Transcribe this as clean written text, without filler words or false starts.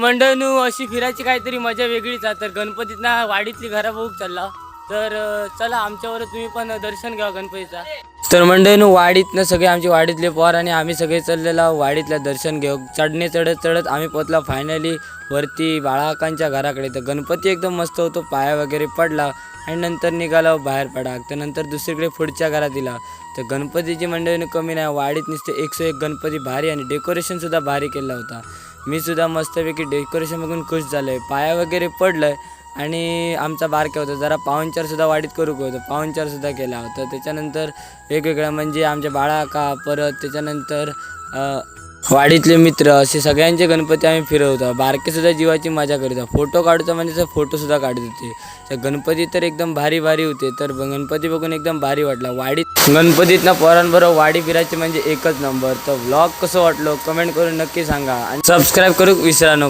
मंडळींनो अशी फिरायची काहीतरी मजा वेगळीच आहे. तर गणपतीतना वाडीतली घरा बघूक चालला. तर चला आमच्यावर तुम्ही पण दर्शन घ्या गणपतीचा. तर मंडळींनो वाडीतनं सगळे आमचे वाडीतले पोर आणि आम्ही सगळे चाललेला वाडीतल्या दर्शन घेऊ. चढणे चढत चढत आम्ही पोचला फायनली वरती बाळाकांच्या घराकडे. तर गणपती एकदम मस्त होतो, पाया वगैरे पडला आणि नंतर निघाला बाहेर पडा. त्यानंतर दुसरीकडे पुढच्या घरात दिला. तर गणपतीची मंडळीनं कमी नाही, वाडीत नुसते 101 गणपती भारी आणि डेकोरेशनसुद्धा भारी केला होता. मी सुद्धा मस्तपैकी डेकोरेशन बघून खुश झालो आहे. पाया वगैरे पडलं आहे आणि आमचा बारक्या होता जरा पाहुणचारसुद्धा वाडीत करू होतं, पाहुणचारसुद्धा केला होता. त्याच्यानंतर वेगवेगळ्या म्हणजे आमच्या बाळाका, परत त्याच्यानंतर वाडीतले मित्र असे सगळ्यांचे गणपती आम्ही फिरवतो. बारकेसुद्धा जीवाची मजा करीत फोटो काढतो म्हणजे तर फोटोसुद्धा काढत होते. तर गणपती तर एकदम भारी भारी होते. तर गणपती बघून एकदम भारी वाटला. वाडीत गणपतीतना पोरांबरोबर वाडी फिरायची म्हणजे एकच नंबर. तर व्लॉग कसं वाटलं कमेंट करून नक्की सांगा आणि सबस्क्राईब करू विसरा नको.